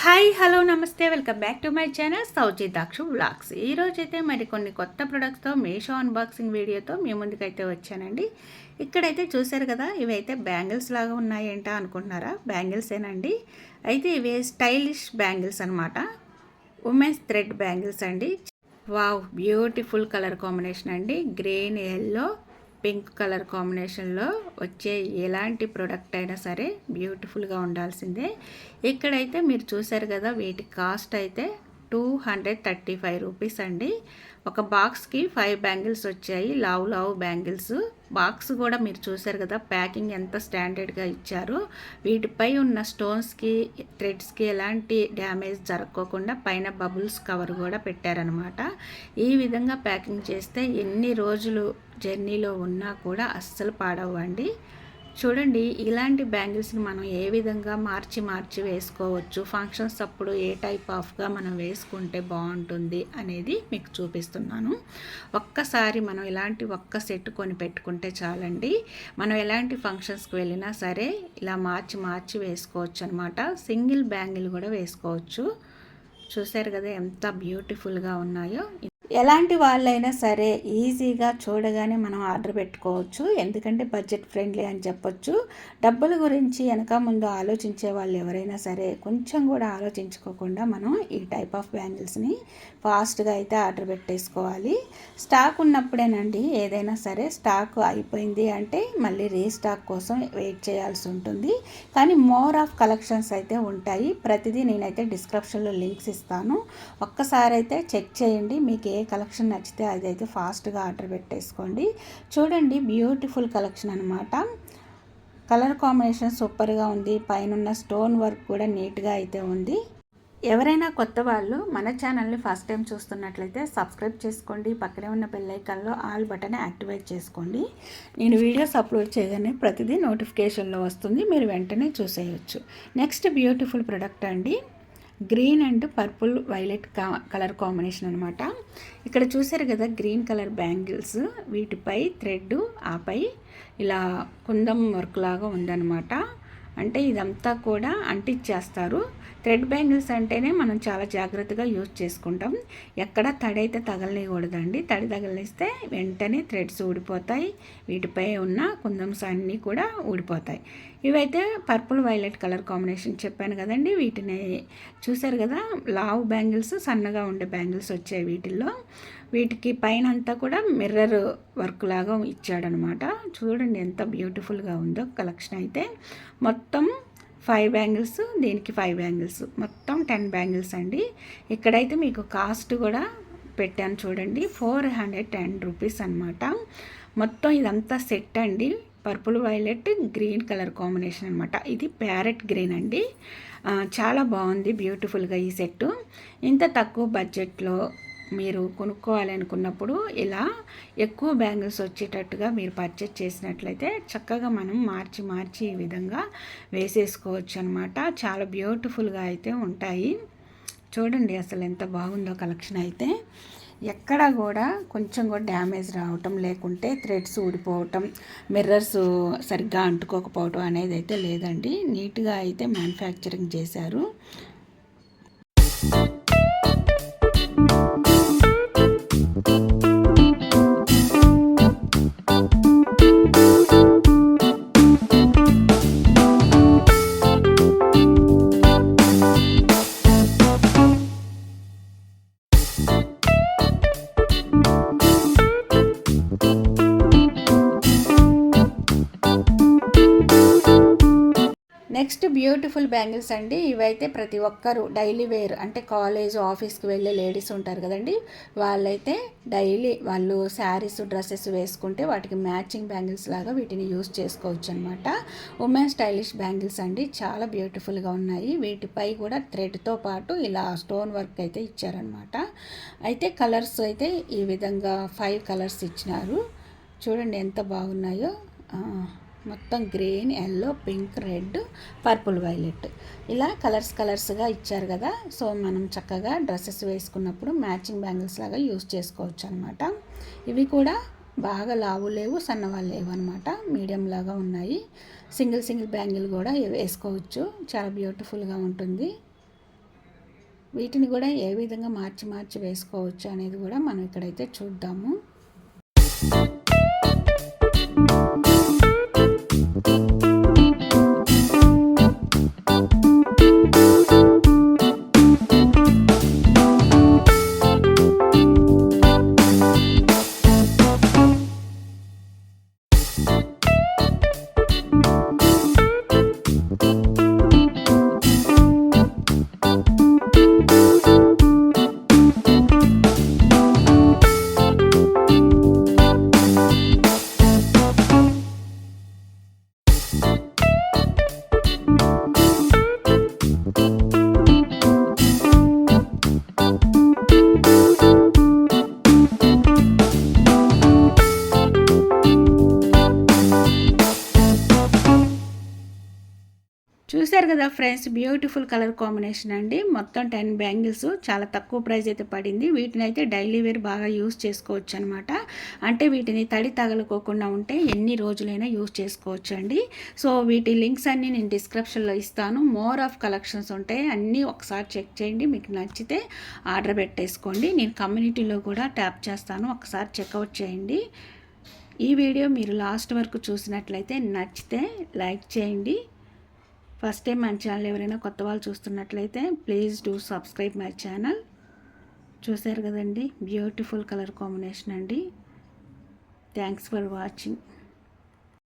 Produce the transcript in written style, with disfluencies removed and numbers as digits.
Hi hello నమస్తే welcome back to my channel Souchitakshu vlogs. ఈరోజైతే మరి కొన్ని కొత్త ప్రొడక్ట్స్తో మీషో అన్బాక్సింగ్ వీడియోతో మీ ముందుకైతే వచ్చానండి. ఇక్కడైతే చూశారు కదా, ఇవైతే బ్యాంగిల్స్ లాగా ఉన్నాయంట అనుకుంటున్నారా? బ్యాంగిల్సేనండి. అయితే ఇవి స్టైలిష్ బ్యాంగిల్స్ అనమాట. ఉమెన్స్ థ్రెడ్ బ్యాంగిల్స్ అండి. వావ్, బ్యూటిఫుల్ కలర్ కాంబినేషన్ అండి. గ్రీన్, ఎల్లో, పింక్ కలర్ కాంబినేషన్లో వచ్చే ఎలాంటి ప్రోడక్ట్ అయినా సరే బ్యూటిఫుల్గా ఉండాల్సిందే. ఇక్కడైతే మీరు చూసారు కదా, వీటి కాస్ట్ అయితే 235 రూపీస్ అండి. ఒక బాక్స్కి 5 బ్యాంగిల్స్ వచ్చాయి, లావు బ్యాంగిల్స్. బాక్స్ కూడా మీరు చూసారు కదా, ప్యాకింగ్ ఎంత స్టాండర్డ్గా ఇచ్చారో. వీటిపై ఉన్న స్టోన్స్కి, థ్రెడ్స్కి ఎలాంటి డ్యామేజ్ జరగకోకుండా పైన బబుల్స్ కవర్ కూడా పెట్టారనమాట. ఈ విధంగా ప్యాకింగ్ చేస్తే ఎన్ని రోజులు జర్నీలో ఉన్నా కూడా అస్సలు పాడవ్వండి. చూడండి, ఇలాంటి బ్యాంగిల్స్ని మనం ఏ విధంగా మార్చి వేసుకోవచ్చు, ఫంక్షన్స్ అప్పుడు ఏ టైప్ ఆఫ్గా మనం వేసుకుంటే బాగుంటుంది అనేది మీకు చూపిస్తున్నాను. ఒక్కసారి మనం ఇలాంటి ఒక్క సెట్ కొని పెట్టుకుంటే చాలండి. మనం ఎలాంటి ఫంక్షన్స్కి వెళ్ళినా సరే ఇలా మార్చి వేసుకోవచ్చు అనమాట. సింగిల్ బ్యాంగిల్ కూడా వేసుకోవచ్చు. చూసారు కదా ఎంత బ్యూటిఫుల్గా ఉన్నాయో. ఎలాంటి వాళ్ళైనా సరే ఈజీగా చూడగానే మనం ఆర్డర్ పెట్టుకోవచ్చు, ఎందుకంటే బడ్జెట్ ఫ్రెండ్లీ అని చెప్పొచ్చు. డబ్బుల గురించి వెనక ముందు ఆలోచించే వాళ్ళు ఎవరైనా సరే కొంచెం కూడా ఆలోచించుకోకుండా మనం ఈ టైప్ ఆఫ్ బ్యాంగిల్స్ని ఫాస్ట్గా అయితే ఆర్డర్ పెట్టేసుకోవాలి. స్టాక్ ఉన్నప్పుడేనండి ఏదైనా సరే. స్టాక్ అయిపోయింది అంటే మళ్ళీ రీస్టాక్ కోసం వెయిట్ చేయాల్సి ఉంటుంది. కానీ మోర్ ఆఫ్ కలెక్షన్స్ అయితే ఉంటాయి. ప్రతిదీ నేనైతే డిస్క్రిప్షన్లో లింక్స్ ఇస్తాను, ఒక్కసారి అయితే చెక్ చేయండి. మీకు ఏ కలెక్షన్ నచ్చితే అదైతే ఫాస్ట్గా ఆర్డర్ పెట్టేసుకోండి. చూడండి, బ్యూటిఫుల్ కలెక్షన్ అనమాట. కలర్ కాంబినేషన్ సూపర్గా ఉంది. పైన స్టోన్ వర్క్ కూడా నీట్గా అయితే ఉంది. ఎవరైనా కొత్త వాళ్ళు మన ఛానల్ని ఫస్ట్ టైం చూస్తున్నట్లయితే సబ్స్క్రైబ్ చేసుకోండి. పక్కనే ఉన్న బెల్ ఐకాన్లో ఆల్ బటన్ యాక్టివేట్ చేసుకోండి. నేను వీడియోస్ అప్లోడ్ చేయగానే ప్రతిదీ నోటిఫికేషన్లో వస్తుంది, మీరు వెంటనే చూసేయచ్చు. నెక్స్ట్ బ్యూటిఫుల్ ప్రొడక్ట్ అండి. Green and purple violet colour combination అనమాట. ఇక్కడ చూసారు కదా, గ్రీన్ కలర్ బ్యాంగిల్స్. వీటిపై థ్రెడ్, ఆపై ఇలా కుందం వర్క్ లాగా ఉందన్నమాట. అంటే ఇదంతా కూడా అంటించేస్తారు. థ్రెడ్ బ్యాంగిల్స్ అంటేనే మనం చాలా జాగ్రత్తగా యూజ్ చేసుకుంటాం. ఎక్కడ తడి అయితే తగలనియకూడదండి. తడి తగలనిస్తే వెంటనే థ్రెడ్స్ ఊడిపోతాయి. వీటిపై ఉన్న కుందమ్స్ అన్నీ కూడా ఊడిపోతాయి. ఇవైతే పర్పుల్ వైలెట్ కలర్ కాంబినేషన్ చెప్పాను కదండి. వీటిని చూసారు కదా, లావు బ్యాంగిల్స్, సన్నగా ఉండే బ్యాంగిల్స్ వచ్చాయి వీటిల్లో. వీటికి పైన అంతా కూడా మిర్రర్ వర్క్ లాగా ఇచ్చాడనమాట. చూడండి ఎంత బ్యూటిఫుల్గా ఉందో కలెక్షన్ అయితే. మొత్తం 5 బ్యాంగిల్స్, దీనికి 5 బ్యాంగిల్స్, మొత్తం 10 బ్యాంగిల్స్ అండి. ఇక్కడైతే మీకు కాస్ట్ కూడా పెట్టాను చూడండి, 410 రూపీస్ అనమాట. మొత్తం ఇదంతా సెట్ అండి. Purple violet green colour combination అనమాట. ఇది ప్యారెట్ గ్రీన్ అండి. చాలా బాగుంది బ్యూటిఫుల్గా ఈ సెట్టు. ఇంత తక్కువ బడ్జెట్లో మీరు కొనుక్కోవాలనుకున్నప్పుడు ఇలా ఎక్కువ బ్యాంగిల్స్ వచ్చేటట్టుగా మీరు పర్చేస్ చేసినట్లయితే చక్కగా మనం మార్చి ఈ విధంగా వేసేసుకోవచ్చు అనమాట. చాలా బ్యూటిఫుల్గా అయితే ఉంటాయి. చూడండి అసలు ఎంత బాగుందో కలెక్షన్ అయితే. ఎక్కడ కూడా కొంచెం కూడా డ్యామేజ్ రావటం, లేకుంటే థ్రెడ్స్ ఊడిపోవటం, మిర్రర్స్ సరిగ్గా అంటుకోకపోవటం అనేది అయితే లేదండి. నీట్గా అయితే మ్యానుఫ్యాక్చరింగ్ చేశారు. నెక్స్ట్ బ్యూటిఫుల్ బ్యాంగిల్స్ అండి. ఇవైతే ప్రతి ఒక్కరు డైలీ వేర్, అంటే కాలేజ్, ఆఫీస్కి వెళ్ళే లేడీస్ ఉంటారు కదండి, వాళ్ళైతే డైలీ వాళ్ళు శారీస్, డ్రెస్సెస్ వేసుకుంటే వాటికి మ్యాచింగ్ బ్యాంగిల్స్ లాగా వీటిని యూజ్ చేసుకోవచ్చు అనమాట. ఉమెన్ స్టైలిష్ బ్యాంగిల్స్ అండి, చాలా బ్యూటిఫుల్గా ఉన్నాయి. వీటిపై కూడా థ్రెడ్తో పాటు ఇలా స్టోన్ వర్క్ అయితే ఇచ్చారనమాట. అయితే కలర్స్ అయితే ఈ విధంగా 5 కలర్స్ ఇచ్చినారు. చూడండి ఎంత బాగున్నాయో. మొత్తం green, yellow, pink, red, purple violet ఇలా కలర్స్గా ఇచ్చారు కదా. సో మనం చక్కగా డ్రెస్సెస్ వేసుకున్నప్పుడు మ్యాచింగ్ బ్యాంగిల్స్ లాగా యూజ్ చేసుకోవచ్చు అనమాట. ఇవి కూడా బాగా లావు లేవు, సన్నవాళ్ళు లేవు అనమాట, మీడియం లాగా ఉన్నాయి. సింగిల్ బ్యాంగిల్ కూడా వేసుకోవచ్చు, చాలా బ్యూటిఫుల్గా ఉంటుంది. వీటిని కూడా ఏ విధంగా మార్చి మార్చి వేసుకోవచ్చు అనేది కూడా మనం ఇక్కడైతే చూద్దాము. చూసారు కదా ఫ్రెండ్స్, బ్యూటిఫుల్ కలర్ కాంబినేషన్ అండి. మొత్తం 10 బ్యాంగిల్స్ చాలా తక్కువ ప్రైస్ అయితే పడింది. వీటిని అయితే డైలీ వేర్ బాగా యూస్ చేసుకోవచ్చు అనమాట. అంటే వీటిని తడి తగలుకోకుండా ఉంటే ఎన్ని రోజులైనా యూస్ చేసుకోవచ్చు అండి. సో వీటి లింక్స్ అన్నీ నేను డిస్క్రిప్షన్లో ఇస్తాను. మోర్ ఆఫ్ కలెక్షన్స్ ఉంటాయి, అన్నీ ఒకసారి చెక్ చేయండి. మీకు నచ్చితే ఆర్డర్ పెట్టేసుకోండి. నేను కమ్యూనిటీలో కూడా ట్యాప్ చేస్తాను, ఒకసారి చెక్అవుట్ చేయండి. ఈ వీడియో మీరు లాస్ట్ వరకు చూసినట్లయితే నచ్చితే లైక్ చేయండి. ఫస్ట్ టైం మన ఛానల్ ఎవరైనా కొత్త వాళ్ళు చూస్తున్నట్లయితే please do subscribe my channel. చూసారు కదండి, బ్యూటిఫుల్ కలర్ కాంబినేషన్ అండి. Thanks for watching.